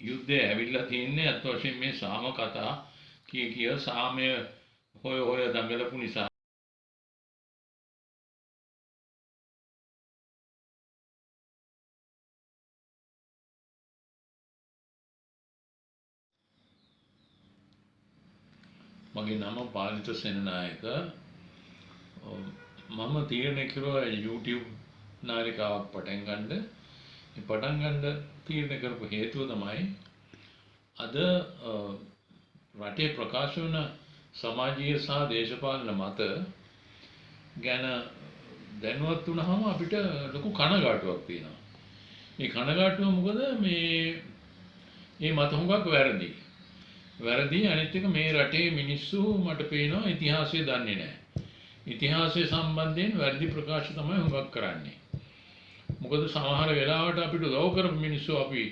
යුද්ධය ඇවිල්ලා තින්නේ අත් වශයෙන් මේ සාම කතා කිය සාමය හොය දඟලපු නිසා. මගේ නම පාලිත සෙනනායක. මම තීරණය කරුවා YouTube නාලිකාවක් පටන් ගන්න. ඒ පටන් ගන්න තීරණය කරපු හේතුව තමයි අද රටේ ප්‍රකාශ වන සමාජීය සහ දේශපාලන මත ගැන දැනුවත් වුණාම අපිට ලොකු කනගාටුවක් තියෙනවා. මේ කනගාටුව මොකද මේ මත හුඟක් වැරදි. අනිත් එක මේ රටේ මිනිස්සු මට පේනවා ඉතිහාසය දන්නේ නැහැ. ඉතිහාසය සම්බන්ධයෙන් වැරදි ප්‍රකාශ තමයි හුඟක් කරන්නේ. මොකද සමහර වෙලාවට අපිට උදව් කරපු මිනිස්සු අපි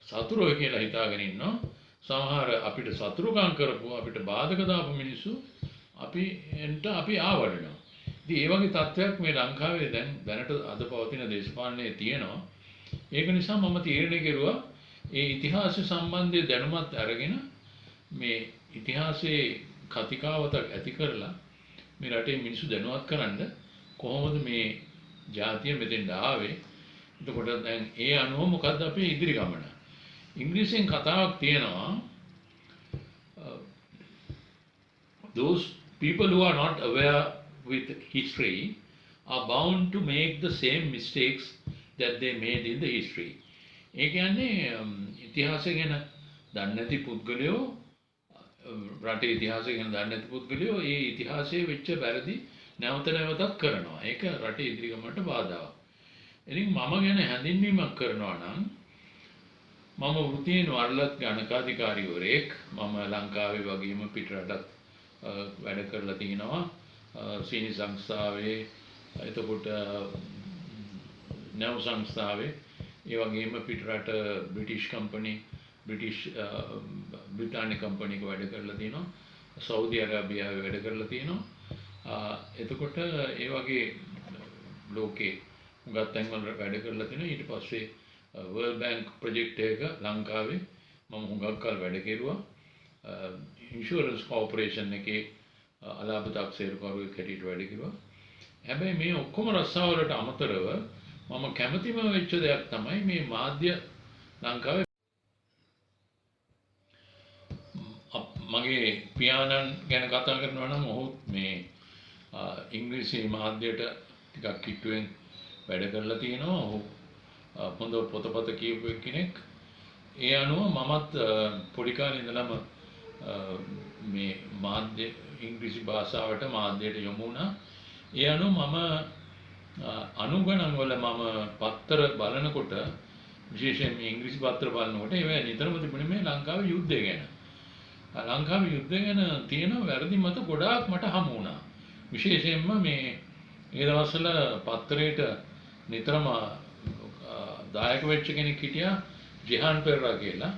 සතුරෝ කියලා හිතාගෙන ඉන්නවා. සමහර අපිට සතුරුකම් කරපු අපිට බාධක දාපු මිනිස්සු අපි ආවඩනවා. ඉතින් ඒ වගේ තත්ත්වයක් මේ ලංකාවේ දැනට අද පවතින දේශපාලනයේ තියෙනවා. ඒක නිසා මම තීරණය කෙරුවා ඒ ඉතිහාසය සම්බන්ධයෙන් දැනුමත් අරගෙන මේ ඉතිහාසයේ කතිකාවතක් ඇති කරලා මේ රටේ මිනිස්සු දැනුවත් කරන්න කොහොමද මේ ජාතිය මෙතෙන්ට ආවේ. එතකොට දැන් ඒ අනුව මොකද්ද අපේ ඉදිරි ගමන. ඉංග්‍රීසියෙන් කතාවක් තියෙනවා those people who are not aware with history are bound to make the same mistakes that they made in the history. ඒ කියන්නේ ඉතිහාසය ගැන දන්නේ නැති පුද්ගලයෝ රටේ ඉතිහාසය ගැන දන්නේ නැති පුද්ගලයෝ ඒ ඉතිහාසයේ වෙච්ච වැරදි නැවත නැවතත් කරනවා. ඒක රටේ ඉදිරි ගමනට බාධාවක්. ඉතින් මම ගැන හැඳින්වීමක් කරනවා නම් මම වෘත්තියෙන් වරලත් ගණකාධිකාරිවරයෙක්. මම ලංකාවේ වගේම පිටරටත් වැඩ කරලා තිනවා. සීනි සංස්ථාවේ එතකොට නැව් සංස්ථාවේ ඒ වගේම පිටරට බ්‍රිටිෂ් බ්‍රිතාන්‍ය කම්පැනික වැඩ කරලා තිනවා. සෞදි අරාබියාවේ වැඩ කරලා තිනවා. එතකොට ඒ වගේ ලෝකේ හුඟක් තැන්වල වැඩ කරලා තිනවා. ඊට පස්සේ World Bank project එක ලංකාවේ මම හුඟක් කල් වැඩ කෙරුවා. ඉන්ෂුරන්ස් කෝපරේෂන් එකේ අලාභ තාක්ෂේරුකරුවෙක් හැටියට වැඩ කෙරුවා. හැබැයි මේ ඔක්කොම රස්සාවලට අමතරව මම කැමතිම වෙච්ච දෙයක් තමයි මේ මාධ්‍ය ලංකාවේ මගේ පියාණන් ගැන කතා කරනවා නම් ඔහු මේ ඉංග්‍රීසි මාධ්‍යයට ටිකක් කිට්ටුවෙන් වැඩ කරලා තියෙනවා. ඔහු හොඳ පොතපත කියවපු කෙනෙක්. ඒ අනුව මමත් පොඩි කාලේ ඉඳලම මේ මාධ්‍ය ඉංග්‍රීසි භාෂාවට මාධ්‍යයට යොමු වුණා. ඒ අනුව මම අනුගණන් වල මම පත්තර බලනකොට විශේෂයෙන් මේ ඉංග්‍රීසි පත්තර බලනකොට ඒවා නිතරම තිබුණේ මේ ලංකාවේ යුද්ධය ගැන. ලංකාවේ යුද්ධය ගැන තියෙන වැරදි මත ගොඩාක් මට හමු වුණා. විශේෂයෙන්ම මේ ඒ දවස්වල පත්තරේට නිතරම දායක වෙච්ච කෙනෙක් හිටියා ජෙහාන් පෙරේරා කියලා.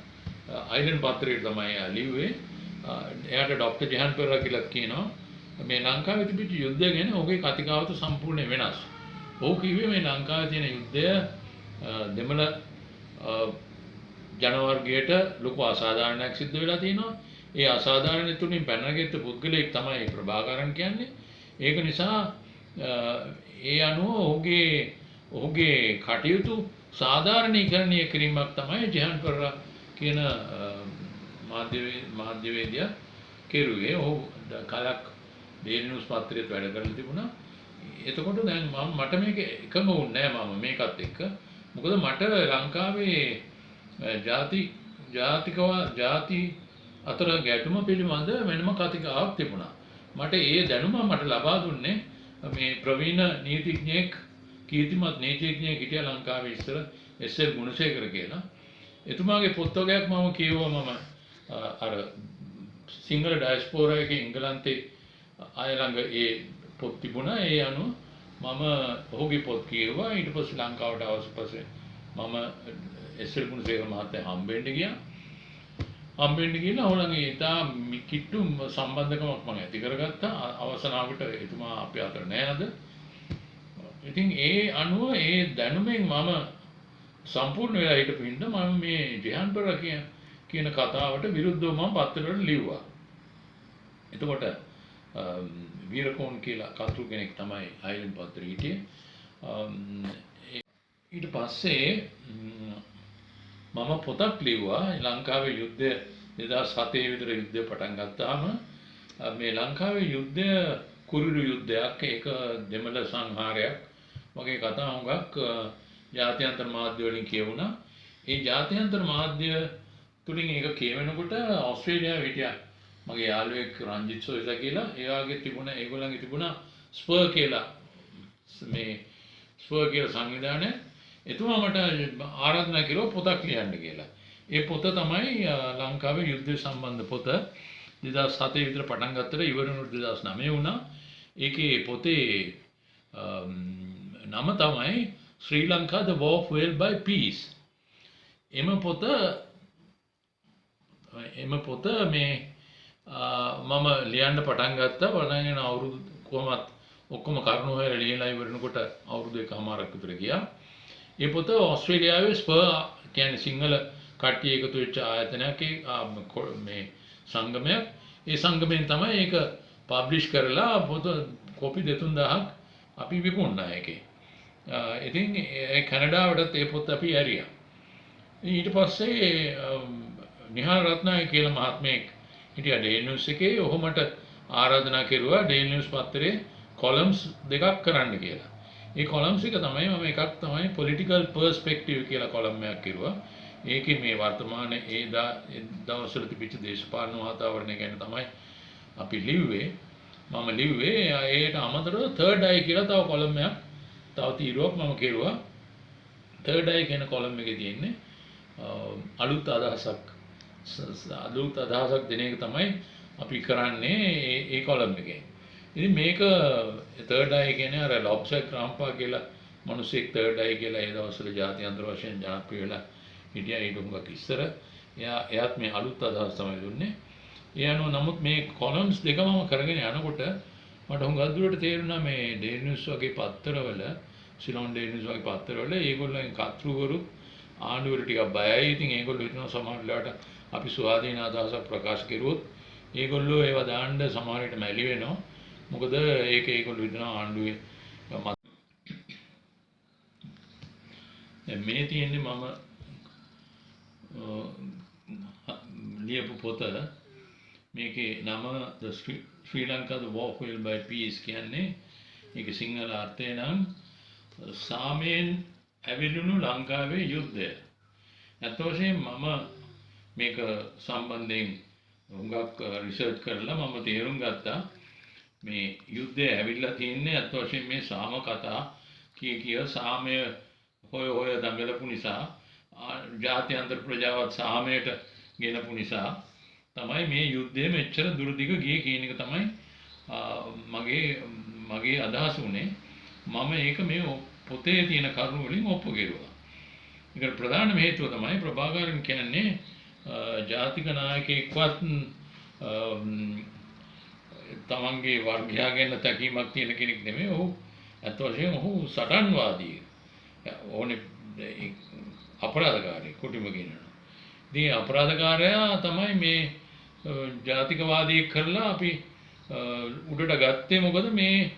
අයිලන්ඩ් පත්තරේට තමයි ලිව්වේ. එයාට ડોક્ટર ජෙහාන් පෙරේරා කියලා කියනවා. මේ ලංකාවේ තිබිච්ච යුද්ධය ගැන ඔහුගේ කතිකාවත සම්පූර්ණ වෙනස්. ඔහු කිව්වේ මේ ලංකාවේ තියෙන යුද්ධය දෙමළ ජනවර්ගයට ලොකු අසාධාරණයක් සිද්ධ වෙලා තියෙනවා. ඒ අසාධාරණ තුලින් පැනනගත්ත පුද්ගලයෙක් තමයි ප්‍රභාකරන් කියන්නේ. ඒක නිසා ඒ අනුව ඔහුගේ කටයුතු සාධාරණීකරණය කිරීමක් තමයි ජෙහාන් පෙරේරා කියන මාධ්‍යවේදියා කෙරුවේ. ඔහු කලක් ඩේලි නිවුස් පත්‍රයේත් වැඩ කරලා තිබුණා. එතකොට දැන් මට මේක එකම වුණේ නැහැ මම මේකත් එක්ක. මොකද මට ලංකාවේ ජාති අතර ගැටුම පිළිබඳ වෙනම කතිකාවක් තිබුණා. මට ඒ දැනුම මට ලබා දුන්නේ මේ ප්‍රවීණ නීතිඥයෙක් කීර්තිමත් නීතිඥයෙක් හිටියා ලංකාවේ ඉස්සර එස්.එල්. ගුණසේකර කියලා. එතුමාගේ පොත් වගේක් මම කියවුවා. මම අර සිංහල ඩයස්පෝරා එකේ එංගලන්තේ අය ළඟ ඒ පොත් තිබුණා. ඒ අනුව මම ඔහුගේ පොත් කියවුවා. ඊට පස්සේ ලංකාවට ආවට පස්සේ මම එස්.එල්. ගුණසේකර මහත්තයා හම්බෙන්න ගියා. ගිහින් ඔහුලගේ ඉතා කිට්ටු සම්බන්ධකමක් මම ඇති කරගත්තා. අවසනාවට එතුමා අපේ අතර නෑ අද. ඉතින් ඒ අනුව ඒ දැනුමෙන් මම සම්පූර්ණ වෙලා හිටපු හින්දා මම මේ ජෙහාන් පෙරේරා කියන කතාවට විරුද්ධව මම පත්තරවල ලිව්වා. එතකොට වීරකෝන් කියලා කතුරු කෙනෙක් තමයි අයිලන්ඩ් පත්තරේ හිටියේ. ඊට පස්සේ මම පොතක් ලිව්වා ලංකාවේ යුද්ධය 2007 විතර යුද්ධය පටන් ගත්තාම මේ ලංකාවේ යුද්ධය කුරුළු යුද්ධයක් ඒක දෙමළ සංහාරයක් වගේ කතා හුඟක් ජාත්‍යන්තර මාධ්‍ය වලින් කියවුණා. ඒ ජාත්‍යන්තර මාධ්‍ය තුලින් ඒක කියවෙනකොට ඕස්ට්‍රේලියාවේ හිටියා මගේ යාළුවෙක් රංජිත් සොයිසා කියලා ඒගොල්ලන්ගේ තිබුණා ස්පර් කියලා මේ ස්පර් කියලා සංවිධානය එතුමා මට ආරාධනා කළා පොතක් ලියන්න කියලා. ඒ පොත තමයි ලංකාවේ යුද්ධය සම්බන්ධ පොත 2007 විතර පටන් ගත්තට ඉවර වුණු 2009 වුණා. ඒකේ පොතේ නම තමයි ශ්‍රී Lanka the war fueled by peace. එම පොත මේ මම ලියන්න පටන් ගත්තා. බලගෙන අවුරුදු කොහොමත් ඔක්කොම කරුණු හොයලා ලියලා ඉවරනකොට අවුරුදු එකමාරක් විතර ගියා. ඒ පොත ඕස්ට්‍රේලියාවේ ස්පර් කියන්නේ සිංහල කට්ටිය එකතු වෙච්ච ආයතනයක් මේ සංගමයක්. ඒ සංගමයෙන් තමයි ඒක පබ්ලිෂ් කරලා පොත කොපි 2000ක් අපි විකුණුණා ඒකේ. ඉතින් කැනඩාවටත් ඒ පොත අපි ඇරියා. ඊට පස්සේ නිහාල් රත්නායක කියලා මහත්මයෙක් හිටියා ඩේල් නිවුස් එකේ. ඔහු මට ආරාධනා කෙරුවා ඩේල් නිවුස් පත්තරේ කොලම්ස් දෙකක් කරන්න කියලා. ඒ කොලම්ස් එක තමයි මම එකක් තමයි පොලිටිකල් පර්ස්පෙක්ටිව් කියලා කොලම් එකක් කෙරුවා. ඒකේ මේ වර්තමාන ඒ දවස්වල තිබිච්ච දේශපාලන වාතාවරණය ගැන තමයි අපි ලිව්වේ. මම ලිව්වේ ඒකට අමතරව third eye කියලා තව කොලම් එකක් තව තීරුවක් මම කෙරුවා. third eye කියන කොලම් එකේ තියෙන්නේ අලුත් අදහසක් දෙන එක තමයි අපි කරන්නේ ඒ කොලම් එකේ. ඉතින් මේක third eye කියන්නේ අර ලොබ්සර් ක්‍රාම්පා කියලා මිනිස්සෙක් third eye කියලා ඒ දවස්වල ජාත්‍යන්තර වශයෙන් ජනප්‍රිය වෙලා හිටියා. ඊට හුඟක් ඉස්සර එයාත් මේ අලුත් අදහස් තමයි දුන්නේ. ඒ අනුව නමුත් මේ කොලම්ස් දෙක මම කරගෙන යනකොට මට හුඟක් දුරට තේරුණා මේ ඩේල් නිවුස් වගේ පත්තරවල සිලොන් ඩේල් නිවුස් වගේ පත්තරවල ඒගොල්ලන් කතෘවරු ආණ්ඩුවට ටිකක් බයයි. ඉතින් ඒගොල්ලෝ හිතනවා සමහර වෙලාවට අපි ස්වාධීන අදහසක් ප්‍රකාශ කරුවොත් ඒගොල්ලෝ ඒවා දාන්න සමහර විට මැලි වෙනවා. මොකද ඒක ඒගොල්ලෝ හිතනවා ආණ්ඩුවේ මේ තියෙන්නේ මම ලියපු පොත. මේකේ නම the Sri Lanka the war fueled by peace කියන්නේ මේකේ සිංහල අර්ථය නම් සාමයෙන් ඇවිලුණු ලංකාවේ යුද්ධය. ඇත්ත වශයෙන්ම මම මේක සම්බන්ධයෙන් හුඟක් රිසර්ච් කරලා මම තේරුම් ගත්තා මේ යුද්ධය ඇවිල්ලා තින්නේ ඇත්ත වශයෙන්ම මේ සාම කතා කිය සාමය හොය දඟලපු නිසා ජාත්‍යන්තර ප්‍රජාවත් සාමයට ගෙනපු නිසා තමයි මේ යුද්ධය මෙච්චර දුරදිග ගියේ කියන එක තමයි මගේ අදහස උනේ. මම ඒක මේ පොතේ තියෙන කරුණු වලින් ඔප්පු කෙරුවා. ඒකට ප්‍රධානම හේතුව තමයි ප්‍රභාකරන් කියන්නේ ජාතික නායකයෙක්වත් තමන්ගේ වර්ගයා ගැන තැකීමක් තියෙන කෙනෙක් නෙමෙයි. ඔහු අත් වශයෙන්ම ඔහු සටන්වාදී. ඕනේ අපරාධකාරී කුටිම කියනවා. ඉතින් අපරාධකාරයා තමයි මේ ජාතිකවාදී කරලා අපි උඩට ගත්තේ. මොකද මේ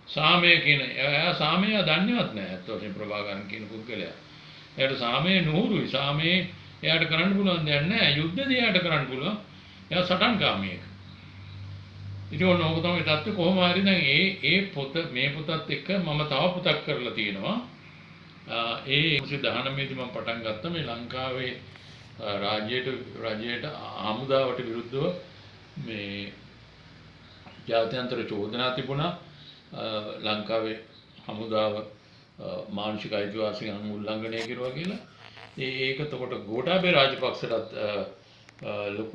සාමය කියන එයා සාමය දන්නේවත් නැහැ. අත් වශයෙන් ප්‍රභාකරන් කියන පුද්ගලයා. එයාට සාමය නුහුරුයි. සාමය එයාට කරන්න පුළුවන් දෙයක් නැහැ. යුද්ධදී එයාට කරන්න පුළුවන්. එයා සටන්කාමියෙක්. ඉතින් ඕක තමයි තත්ත්වය. කොහොම හරි දැන් මේ පොතත් එක්ක මම තව පොතක් කරලා තියෙනවා. ඒ 1919 දී මම පටන් ගත්තා මේ ලංකාවේ රජයට හමුදාවට විරුද්ධව මේ ජාත්‍යන්තර චෝදනා තිබුණා. ලංකාවේ හමුදාව මානසික අයිතිවාසිකම් උල්ලංඝනය කරුවා කියලා. ඒක එතකොට ගෝඨාභය රාජපක්ෂටත්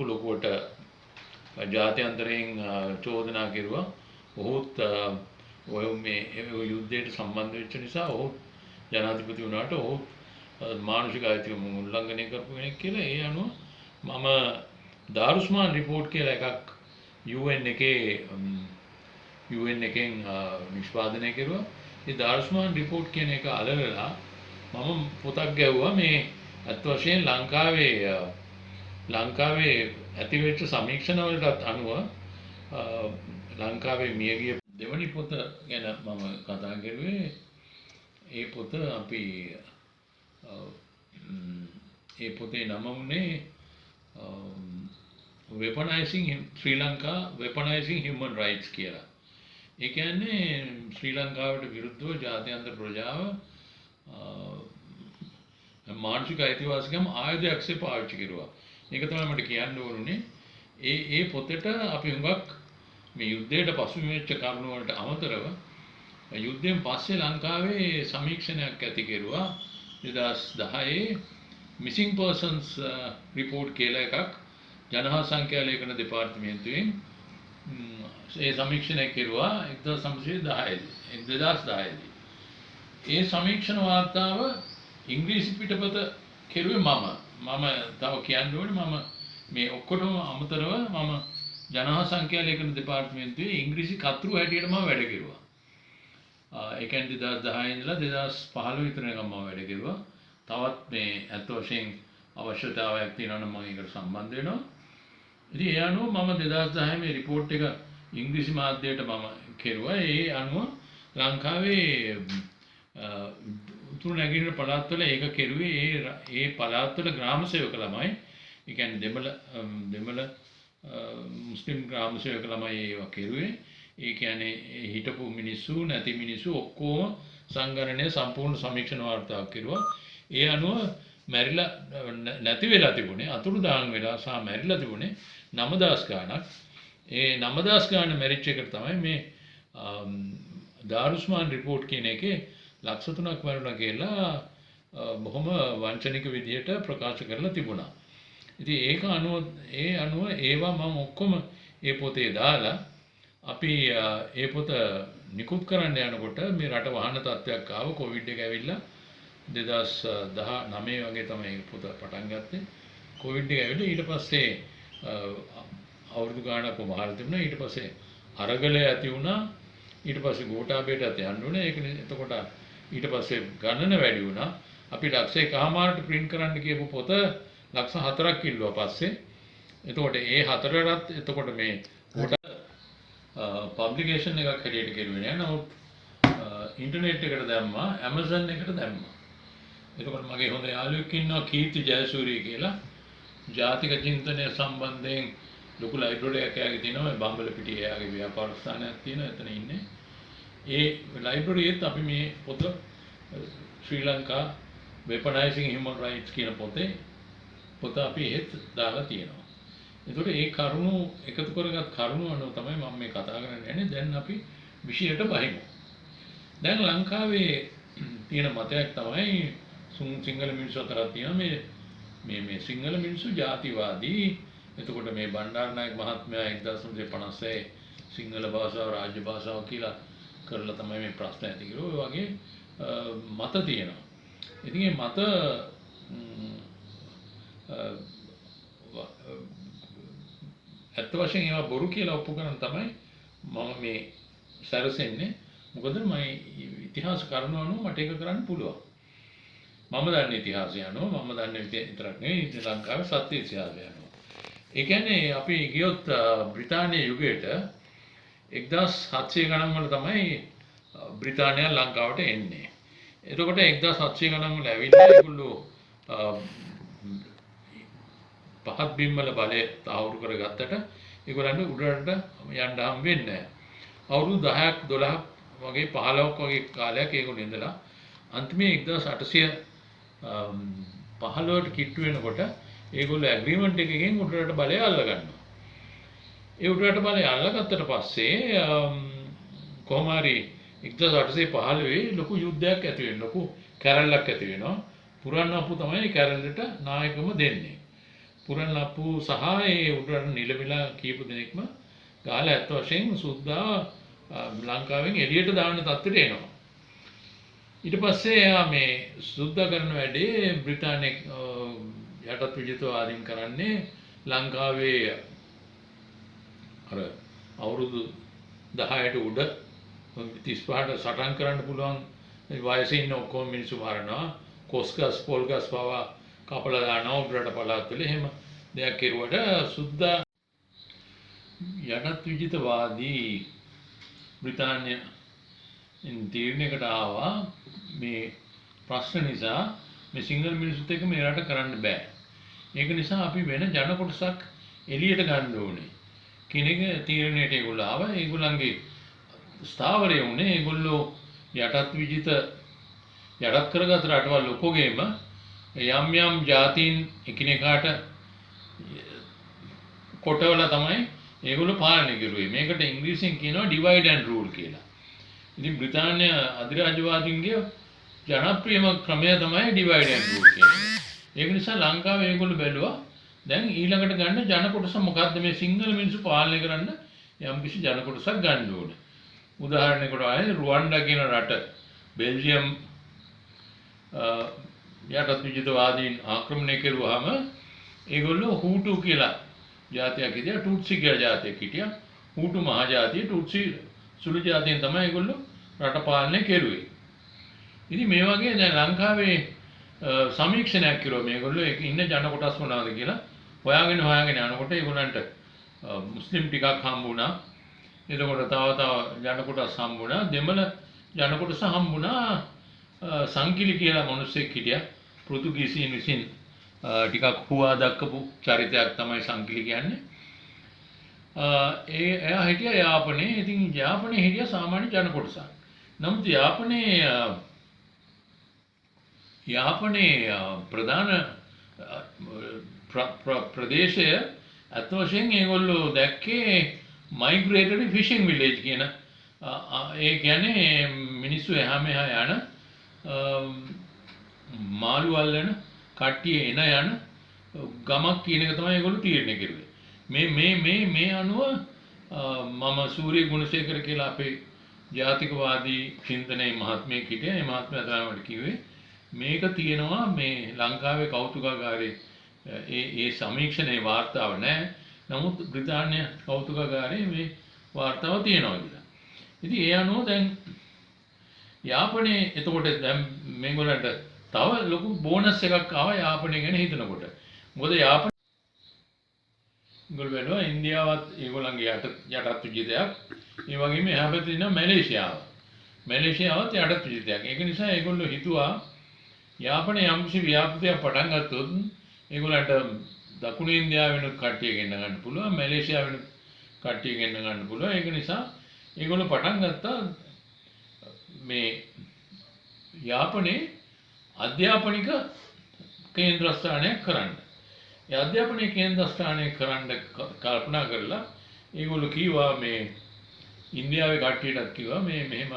ලොකුවට ජාත්‍යන්තරයෙන් චෝදනා කෙරුවා. ඔහුත් ඔය මේ යුද්ධයට සම්බන්ධ වෙච්ච නිසා ඔහු ජනාධිපති වුණාට ඔහු මානසික අයිතිකම් උල්ලංඝනය කරපු කෙනෙක් කියලා. ඒ අනුව මම දාරුස්මාන් රිපෝට් කියලා එකක් UN එකෙන් නිෂ්පාදනය කෙරුවා. ඒ දාරුස්මාන් රිපෝට් කියන එක අලවලා මම පොතක් ගැව්වා මේ අත් වශයෙන් ලංකාවේ ලංකාවේ ඇතිවෙච්ච සමීක්ෂණවලටත් අනුව ලංකාවේ මියගිය දෙවනි පොත ගැන මම කතා කරුවේ. ඒ පොත අපි ඒ පොතේ නම වුණේ weaponizing ශ්‍රී ලංකා weaponizing human rights කියලා. ඒ කියන්නේ ශ්‍රී ලංකාවට විරුද්ධව ජාත්‍යන්තර ප්‍රජාව මානසික අයිතිවාසිකම් ආයුධයක්සේ පාවිච්චි කරුවා. ඒක තමයි මට කියන්න ඕනුනේ. ඒ පොතට අපි හුඟක් මේ යුද්ධයට පසුබිම වෙච්ච කරුණු වලට අමතරව යුද්ධයෙන් පස්සේ ලංකාවේ සමීක්ෂණයක් ඇති කෙරුවා. 2010 missing persons report කියලා එකක් ජනහා සංඛ්‍යා ලේඛන දෙපාර්තමේන්තුවෙන් ඒ සමීක්ෂණය කෙරුවා 2010 දී. ඒ සමීක්ෂණ වාර්තාව ඉංග්‍රීසි පිටපත කෙරුවේ මම තව කියන්න ඕනේ මම මේ ඔක්කොටම අමතරව මම ජනහා සංඛ්‍යා ලේඛන දෙපාර්තමේන්තුවේ ඉංග්‍රීසි කතරු හැටියට මම වැඩ කෙරුවා. ඒ කියන්නේ 2010 ඉඳලා 2015 විතර නිකන් මම වැඩ කෙරුවා. තවත් මේ අත් වශයෙන් අවශ්‍යතාවයක් තියෙනවා නම් මම ඒකට සම්බන්ධ වෙනවා. ඉතින් ඒ අනුව මම 2010 මේ report එක ඉංග්‍රීසි මාධ්‍යයට මම කෙරුවා. ඒ අනුව ලංකාවේ උතුරු නැගෙනහිර පළාත්වල ඒක කෙරුවේ ඒ පළාත්වල ග්‍රාම සේවක ළමයි. ඒ කියන්නේ දෙමළ මුස්ලිම් ග්‍රාම සේවක ළමයි ඒවා කෙරුවේ. ඒ කියන්නේ හිටපු මිනිස්සු නැති මිනිස්සු ඔක්කොම සංගණනය සම්පූර්ණ සමීක්ෂණ වාර්තාවක් කෙරුවා. ඒ අනුව මැරිලා නැති වෙලා තිබුණේ අතුරුදහන් වෙලා සහ මැරිලා තිබුණේ 9000 ගාණක්. ඒ 9000 ගාණ මැරිච්ච එකට තමයි මේ දාරුස්මාන් රිපෝට් කියන එකේ 300,000ක් මරුණා කියලා බොහොම වංචනික විදිහට ප්‍රකාශ කරලා තිබුණා. ඉතින් ඒක අනුව ඒවා මම ඔක්කොම ඒ පොතේ දාලා අපි ඒ පොත නිකුත් කරන්න යනකොට මේ රට වහන තත්ත්වයක් ආව. කොවිඩ් එක ඇවිල්ලා 2019 වගේ තමයි පොත පටන් ගත්තේ. කොවිඩ් එක ඇවිල්ලා ඊට පස්සේ අවුරුදු ගාණක් වහලා තිබුණා. ඊට පස්සේ අරගලය ඇති වුණා. ඊට පස්සේ ගෝඨාභයට යන්න ඕනේ. ඒක එතකොට ඊට පස්සේ ගණන වැඩි වුණා. අපි ලක්ෂ 1.5ට print කරන්න කියපු පොත ලක්ෂ 4ක් කිල්ලුවා පස්සේ. එතකොට ඒ හතරටත් එතකොට මේ පබ්ලිකේෂන් එකක් හැටියට කෙරුවේ නෑ. නමුත් ඉන්ටර්නෙට් එකට දැම්මා, Amazon එකට දැම්මා. එතකොට මගේ හොඳ යාළුවෙක් ඉන්නවා කීර්ති ජයසූරිය කියලා. ජාතික චින්තනය සම්බන්ධයෙන් ලොකු ලයිබ්‍රරි එකක් එයාගේ තියෙනවා. මේ බම්බලපිටියේ එයාගේ ව්‍යාපාර ස්ථානයක් තියෙනවා. එතන ඉන්නේ. ඒ ලයිබ්‍රරියෙත් අපි මේ පොත ශ්‍රී ලංකා weaponizing human rights කියන පොත අපි ඒත් දාලා තියෙනවා. එතකොට ඒ කරුණු එකතු කරගත් කරුණු අනුව තමයි මම මේ කතා කරන්න යන්නේ. දැන් අපි විෂයට බහිමු. දැන් ලංකාවේ තියෙන මතයක් තමයි සිංහල මිනිස්සු අතරක් තියෙන මේ සිංහල මිනිස්සු ජාතිවාදී. එතකොට මේ බණ්ඩාරනායක මහත්මයා 1956 සිංහල භාෂාව රාජ්‍ය භාෂාව කියලා කරලා තමයි මේ ප්‍රශ්න ඇති කරේ. ඔය වගේ මත තියෙනවා. ඉතින් මේ මත ඇත්ත වශයෙන් ඒවා බොරු කියලා ඔප්පු කරන තමයි මම මේ සැරසෙන්නේ. මොකද මම ඉතිහාස කරුණු අනුව මට ඒක කරන්න පුළුවන්. මම දන්නේ ඉතිහාසය අනුව, මම දන්නේ විතරක් නෙවෙයි ලංකාවේ සත්‍ය ඉතිහාසය අනුව. ඒ කියන්නේ අපි ගියොත් බ්‍රිතාන්‍ය යුගයට 1700 ගණන් වල තමයි බ්‍රිතාන්‍යය ලංකාවට එන්නේ. එතකොට 1700 ගණන් වල ඇවිල්ලා ඒගොල්ලෝ පහත් බිම්වල බලය තහවුරු කරගත්තට ඒගොල්ලන්ට උඩරට යන්න හම් වෙන්නේ නැහැ. අවුරුදු 10ක් 12ක් වගේ 15ක් වගේ කාලයක් ඒගොල්ලෝ ඉඳලා අන්තිමේ 1815ට කිට්ටු වෙනකොට ඒගොල්ලෝ ඇග්‍රීමන්ට් එකකින් උඩරට බලය අල්ල ගන්නවා. ඒ උඩරට බලය අල්ලගත්තට පස්සේ කොහොම හරි 1815 ලොකු යුද්ධයක් ඇති වෙනවා. ලොකු කැරැල්ලක් ඇති වෙනවා. පුරන්නප්පු තමයි කැරැල්ලට නායකම දෙන්නේ. පුරන්නප්පු සහ ඒ උඩරට නිලවිලා කීප දෙනෙක්ම ගාලා ඇත්ත වශයෙන් සුද්දා ලංකාවෙන් එළියට දාන්න තත්ත්වයට එනවා. ඊට පස්සේ එයා මේ සුද්දා කරන වැඩේ බ්‍රිතාන්‍ය යටත් විජිතවාදීන් කරන්නේ ලංකාවේ අර අවුරුදු 10ට උඩ 35ට සටන් කරන්න පුළුවන් වයසේ ඉන්න ඔක්කොම මිනිස්සු මරනවා. කොස්ගස් පොල්ගස් පවා කපලා දානවා උඩරට පළාත්වල. එහෙම දෙයක් කෙරුවට සුද්දා යටත් විජිතවාදී බ්‍රිතාන්‍ය තීරණයකට ආවා මේ ප්‍රශ්න නිසා මේ සිංහල මිනිස්සුත් එක්ක මේ රට කරන්න බෑ. ඒක නිසා අපි වෙන ජන කොටසක් එළියට ගන්න ඕනේ. කෙනෙක් තීරණයට ඒගොල්ලෝ ආවා. ඒගොල්ලන්ගේ ස්ථාවරය වුණේ ඒගොල්ලෝ යටත් විජිත යටත් කරගත් රටවල් ඔක්කොගේම යම් යම් ජාතීන් එකිනෙකාට කොටවල තමයි ඒගොල්ලෝ පාලනය කරුවේ. මේකට ඉංග්‍රීසියෙන් කියනවා divide and rule කියලා. ඉතින් බ්‍රිතාන්‍ය අධිරාජ්‍යවාදීන්ගේ ජනප්‍රියම ක්‍රමය තමයි divide and rule කියන්නේ. ඒක නිසා ලංකාවේ ඒගොල්ලෝ බැලුවා දැන් ඊළඟට ගන්න ජන කොටස මොකද්ද මේ සිංහල මිනිස්සු පාලනය කරන්න යම් කිසි ජන කොටසක් ගන්න ඕනේ. උදාහරණයකට ආයේ රුවන්ඩා කියන රට බෙල්ජියම් යටත් විජිතවාදීන් ආක්‍රමණය කරුවාම ඒගොල්ලෝ හූටු කියලා ජාතියක් හිටියා, ටුට්සි කියලා ජාතියක් හිටියා. හූටු මහජාතිය, ටුට්සි සුළු ජාතියෙන් තමයි ඒගොල්ලෝ රට පාලනය කෙරුවේ. ඉතින් මේ වගේ දැන් ලංකාවේ සමීක්ෂණයක් කරුවා මේගොල්ලෝ ඉන්න ජන කොටස් මොනවද කියලා හොයාගෙන යනකොට ඒගොල්ලන්ට මුස්ලිම් ටිකක් හම්බුණා. එතකොට තව ජන කොටස් හම්බුණා. දෙමළ ජන කොටස හම්බුණා. සංකිලි කියලා මිනිස්සෙක් හිටියා. පෘතුගීසීන් විසින් ටිකක් හුවා දක්වපු චරිතයක් තමයි සංකිලි කියන්නේ. එයා හිටියා යාපනයේ. ඉතින් යාපනයේ හිටියා සාමාන්‍ය ජන කොටසක්. නමුත් යාපනයේ ප්‍රධාන ප්‍රදේශය අත් වශයෙන් ඒගොල්ලෝ දැක්කේ මයිග්‍රේටරි ෆිෂිං විලේජ් කියන ඒ කියන්නේ මිනිස්සු එහා මෙහා යන මාළු අල්ලන කට්ටිය යන ගමක් කියන එක තමයි ඒගොල්ලෝ තීරණය කරුවේ. මේ අනුව මම සූරිය ගුණසේකර කියලා අපේ ජාතිකවාදී චින්තනයේ මහත්මයෙක් හිටියා. ඒ මහත්මයා තමයි කිව්වේ මේක තියෙනවා මේ ලංකාවේ කෞතුකාගාරයේ ඒ සමීක්ෂණයේ වාර්තාව නැහැ. නමුත් බ්‍රිතාන්‍ය කෞතුකාගාරයේ මේ වාර්තාව තියෙනවා කියලා. ඉතින් ඒ අනුව දැන් යාපනයේ එතකොට දැන් මේගොල්ලන්ට තව ලොකු බෝනස් එකක් ආවා යාපනය ගැන හිතනකොට. මොකද යාපනය ඒගොල්ලෝ වෙනවා ඉන්දියාවත් ඒගොල්ලන්ගේ යටත් විජිතයක්. ඒ වගේම එහා පැත්තේ ඉන්නවා මැලේසියාව. මැලේසියාවත් යටත් විජිතයක්. ඒක නිසා ඒගොල්ලෝ හිතුවා යාපනයේ යම්කිසි ව්‍යාපෘතියක් පටන් ගත්තොත් ඒගොල්ලන්ට දකුණු ඉන්දියාවෙන් කට්ටිය ගෙන්න ගන්න පුළුවන්, මැලේසියාවෙන් කට්ටිය ගෙන්න ගන්න පුළුවන්. ඒක නිසා ඒගොල්ලෝ පටන් ගත්තා මේ යාපනයේ අධ්‍යාපනික කේන්ද්‍රස්ථානයක් කරන්න. ඒ අධ්‍යාපනයේ කේන්ද්‍රස්ථානයක් කරන්න කල්පනා කරලා ඒගොල්ලෝ කිව්වා මේ ඉන්දියාවේ කට්ටියටත් කිව්වා මේ මෙහෙම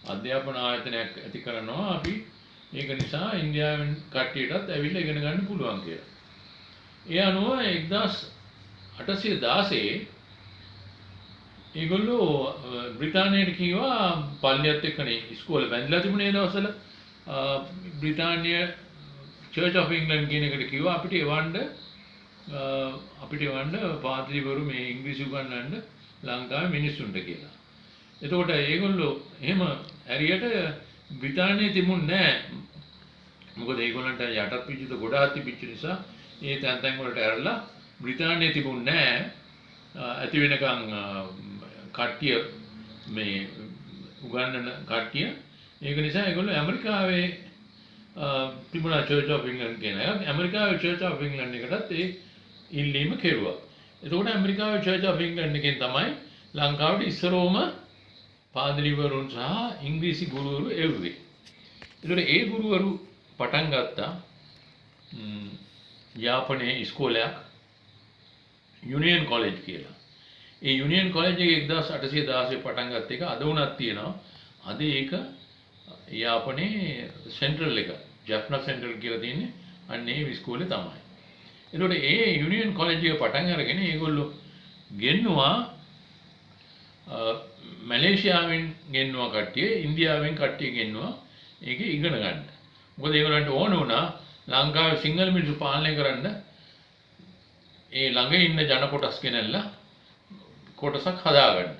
අධ්‍යාපන ආයතනයක් ඇති කරනවා අපි. ඒක නිසා ඉන්දියාවෙන් කට්ටියටත් ඇවිල්ලා ඉගෙන ගන්න පුළුවන් කියලා. ඒ අනුව 1816 ඒගොල්ලෝ බ්‍රිතාන්‍යයට කිව්වා පල්ලියත් එක්කනේ ඉස්කෝලේ බැඳලා තිබුණේ දවසල බ්‍රිතාන්‍ය චර්ච් ඔෆ් ඉංග්ලන්ඩ් කියන එකට කිව්වා අපිට එවන්න පාද්‍රීවරු මේ ඉංග්‍රීසි උගන්වන්න ලංකාවේ මිනිස්සුන්ට කියලා. එතකොට ඒගොල්ලෝ එහෙම ඇරියට බ්‍රිතාන්‍යයේ තිබුණේ නැහැ. මොකද ඒගොල්ලන්ට යටත් විජිත ගොඩාක් තිබිච්ච නිසා ඒ තැන් වලට ඇරලා බ්‍රිතාන්‍යයේ තිබුණේ නැහැ. ඇති වෙනකන් කට්ටිය මේ උගන්වන කට්ටිය. ඒක නිසා ඒගොල්ලෝ ඇමරිකාවේ තිබුණා චර්ච් ඔෆ් ඉංග්ලන්ඩ් කියන එක. ඇමරිකාවේ චර්ච් ඔෆ් ඉංග්ලන්ඩ් එකටත් ඒ ඉල්ලීම කෙරුවා. එතකොට ඇමරිකාවේ චර්ච් ඔෆ් ඉංග්ලන්ඩ් එකෙන් තමයි ලංකාවට ඉස්සරෝම පාදිලිවරුන් සහ ඉංග්‍රීසි ගුරුවරු එව්වේ. ඒතකොට ඒ ගුරුවරු පටන් ගත්තා යාපනයේ ඉස්කෝලයක් යුනියන් කොලෙජ් කියලා. ඒ යුනියන් කොලෙජ් එක 1816 පටන් ගත්ත එක අද වුණත් තියෙනවා. අද ඒක යාපනයේ සෙන්ට්‍රල් එක ජෆ්නා සෙන්ට්‍රල් කියලා තියෙන්නේ අන්න ඒ ඉස්කෝලේ තමයි. ඒතකොට ඒ යුනියන් කොලෙජ් එක පටන් අරගෙන ඒගොල්ලෝ ගෙන්නවා මැලේසියාවෙන් ගෙන්නවා කට්ටිය, ඉන්දියාවෙන් කට්ටිය ගෙන්නවා ඒක ඉගෙන ගන්න. මොකද ඒගොල්ලන්ට ඕන වුණා ලංකාවේ සිංහල මිනිස්සු පාලනය කරන්න ඒ ළඟ ඉන්න ජන කොටස් ගෙනල්ලා කොටසක් හදාගන්න.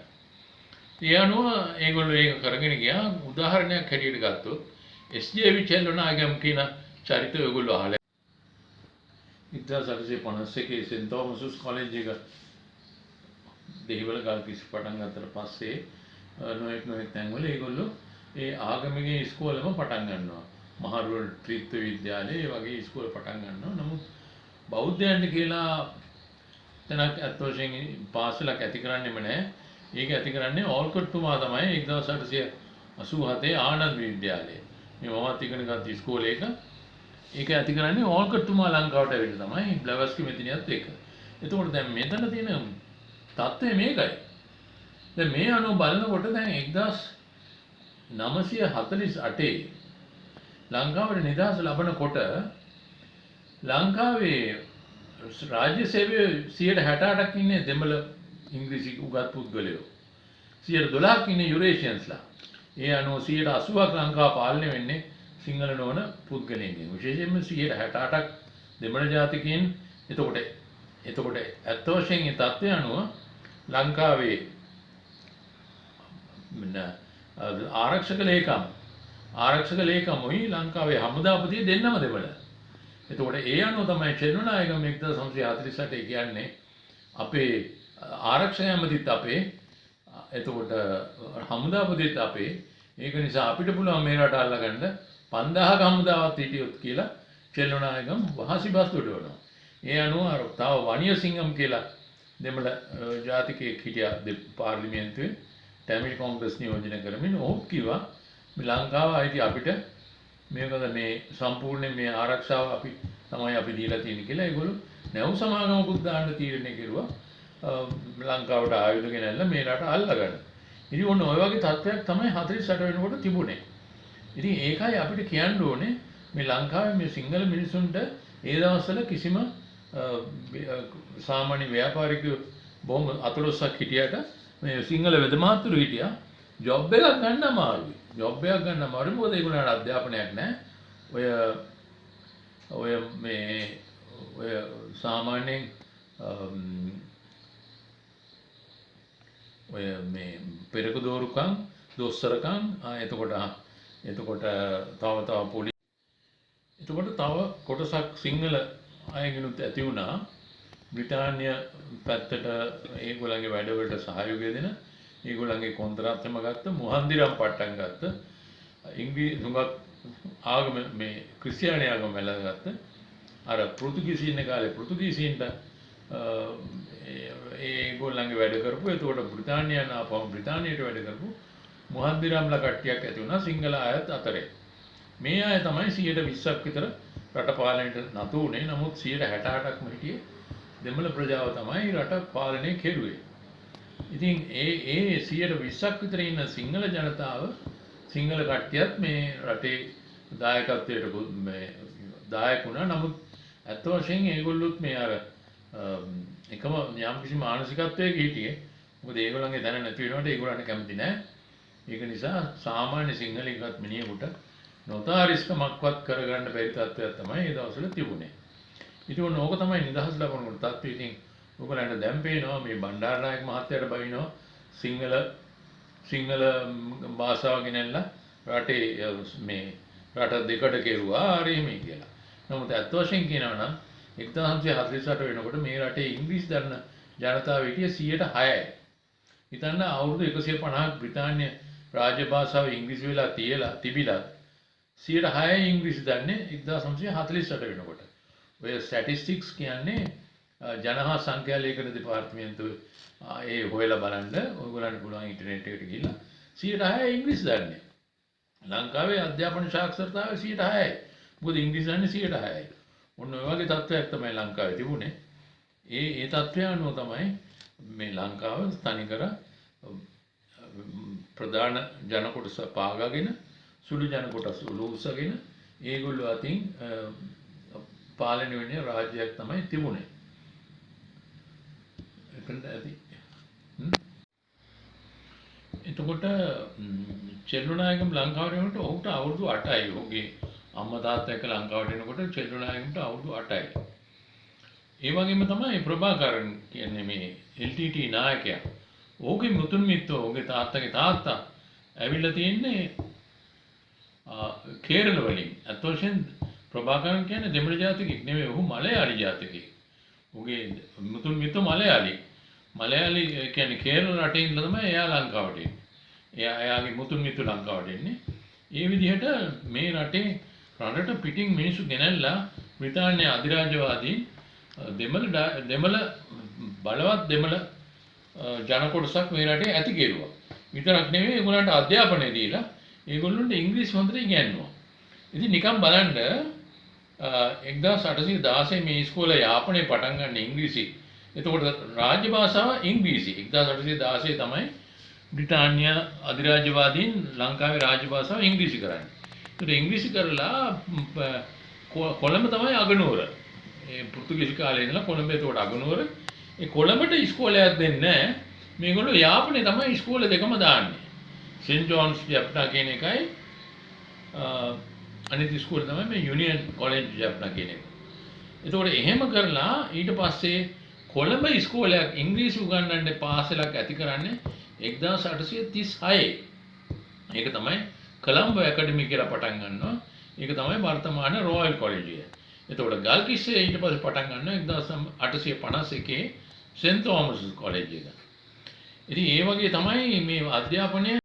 ඒ අනුව ඒගොල්ලෝ ඒක කරගෙන ගියා. උදාහරණයක් හැටියට ගත්තොත් එස්.ජේ. විචෙල්ලනාගම් කියන චරිතය ඔයගොල්ලෝ අහලා 1951 සෙන්ට් තෝමස් කොලෙජ් එක දෙහිවල ගල්කිස්ස පටන් ගත්තට පස්සේ නොයෙක් තැන්වල ඒගොල්ලෝ ඒ ආගමික ඉස්කෝලේම පටන් ගන්නවා. මහරුවල් ත්‍රිත්ව විද්‍යාලය වගේ ඉස්කෝල පටන් ගන්නවා. නමුත් බෞද්ධයන්ට කියලා තැනක් ඇත්ත වශයෙන් පාසලක් ඇති කරන්නෙම නැහැ. ඒක ඇති කරන්නේ ඕල්කොට්තුමා තමයි 1887 ආනන්ද විද්‍යාලය. මේ මමත් ඉගෙන ගත්ත ඉස්කෝලේක ඒක ඇති කරන්නේ ඕල්කොට්තුමා ලංකාවට ඇවිල්ලා තමයි බ්ලැවස්කි මෙතනියත් එක. එතකොට දැන් මෙතන තියෙන තත්ත්වය මේකයි. දැන් මේ අනුව බලනකොට දැන් 1948 ලංකාවට නිදහස ලබනකොට ලංකාවේ රාජ්‍ය සේවයේ 68%ක් ඉන්නේ දෙමළ ඉංග්‍රීසි උගත් පුද්ගලයෝ. 12%ක් ඉන්නේ යුරේෂියන්ස්ලා. ඒ අනුව 80%ක් ලංකාව පාලනය වෙන්නේ සිංහල නොවන පුද්ගලයන්ගෙන්. විශේෂයෙන්ම 68%ක් දෙමළ ජාතිකයන්. එතකොට ඇත්ත වශයෙන් මේ තත්ත්වය අනුව ලංකාවේ ආරක්ෂක ලේකම්ුයි ලංකාවේ හමුදාපතිය දෙන්නම දෙමළ. එතකොට ඒ අනුව තමයි චෙන්නුනායකම 1948 කියන්නේ අපේ ආරක්ෂක ඇමතිත් අපේ, එතකොට හමුදාපතිත් අපේ. ඒක නිසා අපිට පුළුවන් මේ රට අල්ලගන්න 5000ක හමුදාවක් හිටියොත් කියලා චෙන්නුනායකම වහසිබස් දොඩවනවා. ඒ අනුව තව වනියසිංහම් කියලා දෙමළ ජාතිකයෙක් හිටියා පාර්ලිමේන්තුවේ ටැමිල් කොංග්‍රස් නියෝජනය කරමින්. ඔහු කිව්වා මේ ලංකාව අයිති අපිට, මේකද මේ සම්පූර්ණයෙන් මේ ආරක්ෂාව අපි දීලා තියෙන්නේ කියලා. ඒගොල්ලෝ නැව් සමාගමකුත් දාන්න තීරණය කෙරුවා ලංකාවට ආයුධ ගෙනල්ලා මේ රට අල්ලගන්න. ඉතින් ඔන්න ඔය වගේ තත්ත්වයක් තමයි 48 වෙනකොට තිබුණේ. ඉතින් ඒකයි අපිට කියන්න ඕනේ මේ ලංකාවේ මේ සිංහල මිනිසුන්ට ඒ දවස්වල කිසිම සාමාන්‍ය ව්‍යාපාරිකයෝ බොහොම අතලොස්සක් හිටියට මේ සිංහල වෙද මහත්තුරු හිටියා. ජොබ් එකක් ගන්න අමාරුයි. මොකද ඒගොල්ලන්ට අධ්‍යාපනයක් නැහැ. ඔය සාමාන්‍යයෙන් ඔය මේ පෙරක දෝරුකම්, දොස්තරකම්, එතකොට තව පොලි. එතකොට තව කොටසක් සිංහල අයගෙනුත් ඇති වුණා. බ්‍රිතාන්‍ය පැත්තට ඒගොල්ලන්ගේ වැඩවලට සහයෝගය දෙන, ඒගොල්ලන්ගේ කොන්ත්‍රාත්ම ගත්ත, මුහන්දිරම් පට්ටම් ගත්ත, ඉංග්‍රීසි හුඟක් ආගම මේ ක්‍රිස්තියානි ආගම වැළඳගත්ත. අර පෘතුගීසීන් කාලේ පෘතුගීසීන්ට ඒගොල්ලන්ගේ වැඩ කරපු, එතකොට බ්‍රිතාන්‍යයන් ආපහු බ්‍රිතාන්‍යයට වැඩ කරපු මුහන්දිරම්ලා කට්ටියක් ඇති වුණා සිංහල අයත් අතරේ. මේ අය තමයි 20%ක් විතර රට පාලනයට නතු වුණේ. නමුත් 68%ක්ම හිටියේ දෙමළ ප්‍රජාව තමයි රට පාලනය කෙරුවේ. ඉතින් ඒ 20%ක් විතර ඉන්න සිංහල ජනතාව, සිංහල කට්ටියත් මේ රටේ දායකත්වයට දායක වුණා. නමුත් ඇත්ත වශයෙන් ඒගොල්ලොත් මේ අර එකම යම්කිසි මානසිකත්වයක හිටියේ. මොකද ඒගොල්ලන්ගේ දැන නැති වෙනකොට ඒගොල්ලන්ට කැමති නැහැ. ඒක නිසා සාමාන්‍ය සිංහලෙක්වත් මිනිහෙකුට නොතාරිස්කමක්වත් කරගන්න බැරි තත්ත්වයක් තමයි ඒ දවස්වල තිබුණේ. ඉතින් ඕක තමයි නිදහස් ලබනකොට තත්ත්වය. ඉතින් ඔයගොල්ලන්ට දැන් පේනවා මේ බණ්ඩාරනායක මහත්තයාට බයිනවා සිංහල භාෂාව ගෙනල්ලා රටේ මේ රට දෙකට කෙරුවා ආරෙමයි කියලා. නමුත් ඇත්ත වශයෙන් කියනවා නම් 1948 වෙනකොට මේ රටේ ඉංග්‍රීසි දන්න ජනතාව හිටියේ 6%යි. හිතන්න අවුරුදු 150ක් බ්‍රිතාන්‍ය රාජ්‍ය භාෂාව ඉංග්‍රීසි වෙලා තිබිලා 6% ඉංග්‍රීසි දන්නේ 1948 වෙනකොට. ඔය ස්ටැටිස්ටික්ස් කියන්නේ ජනහා සංඛ්‍යා ලේඛන දෙපාර්තමේන්තුවේ ඒ හොයලා බලන්න ඔයගොල්ලන්ට පුළුවන් ඉන්ටර්නෙට් එකට ගිහලා 6% ඉංග්‍රීසි දන්නේ. ලංකාවේ අධ්‍යාපන සාක්ෂරතාවය 6%යි. මොකද ඉංග්‍රීසි දන්නේ 6%යි. ඔන්න ඔය වගේ තත්ත්වයක් තමයි ලංකාවේ තිබුණේ. ඒ තත්ත්වය අනුව තමයි මේ ලංකාව තනිකර ප්‍රධාන ජන කොටස පාගාගෙන සුළු ජන කොටස උලුස්සගෙන ඒගොල්ලෝ අතින් පාලනය වෙන්නේ රාජ්‍යයක් තමයි තිබුණේ. එතකොට චෙන්නුනායකම ලංකාවට එනකොට ඔහුට අවුරුදු 8යි. ඔහුගේ අම්මා තාත්තා එක්ක ලංකාවට එනකොට චෙන්නුනායකමට අවුරුදු 8යි. ඒ වගේම තමයි ප්‍රභාකරන් කියන්නේ මේ LTT නායකයා. ඔහුගේ මුතුන් මිත්තෝ, ඔහුගේ තාත්තගේ තාත්තා ඇවිල්ලා තියෙන්නේ කේරළ වලින්. අත් වශයෙන් ප්‍රභාකරන් කියන්නේ දෙමළ ජාතිකයෙක් නෙමෙයි. ඔහු මලයාලි ජාතිකයෙක්. ඔහුගේ මුතුන් මිතු මලයාලි. මලයාලි කියන්නේ කේරළ රටේ ඉඳලා තමයි එයා ලංකාවට එන්නේ. එයාගේ මුතුන් මිතු ලංකාවට එන්නේ. ඒ විදිහට මේ රටට පිටින් මිනිස්සු ගෙනල්ලා බ්‍රිතාන්‍ය අධිරාජ්‍යවාදීන් දෙමළ බලවත් දෙමළ ජන කොටසක් මේ රටේ ඇති කෙරුවා. විතරක් නෙවෙයි ඒගොල්ලන්ට අධ්‍යාපනය දීලා ඒගොල්ලොන්ට ඉංග්‍රීසි හොඳට ඉගෙනුවා. ඉතින් නිකන් බලන්න 1816 මේ ඉස්කෝලේ යාපනයේ පටන් ගන්න ඉංග්‍රීසි. එතකොට රාජ්‍ය භාෂාව ඉංග්‍රීසි. 1816 තමයි බ්‍රිතාන්‍ය අධිරාජ්‍යවාදීන් ලංකාවේ රාජ්‍ය භාෂාව ඉංග්‍රීසි කරන්නේ. ඒකට ඉංග්‍රීසි කරලා කොළඹ තමයි අගනුවර. ඒ පෘතුගීසි කාලේ ඉඳලා කොළඹ ඒකට අගනුවර. ඒ කොළඹට ඉස්කෝලයක් දෙන්නේ නැහැ. මේගොල්ලෝ යාපනයේ තමයි ඉස්කෝල දෙකම දාන්නේ. සෙන්ට් ජෝන්ස් ජැප්නා කියන එකයි අනිත් ඉස්කෝල තමයි මේ යුනියන් කොලෙජ් ජැප්නා කියන එක. ඒතකොට එහෙම කරලා ඊට පස්සේ කොළඹ ඉස්කෝලයක් ඉංග්‍රීසි උගන්වන්න පාසලක් ඇති කරන්නේ 1836. ඒක තමයි කොළඹ ඇකඩමි කියලා පටන් ගන්නවා. ඒක තමයි වර්තමාන රොයල් කොලෙජ් එක. එතකොට ගල්කිස්සේ ඊට පස්සේ පටන් ගන්නවා 1851 සෙන්ට් තෝමස් කොලෙජ් එක. ඉතින් ඒ වගේ තමයි මේ අධ්‍යාපනය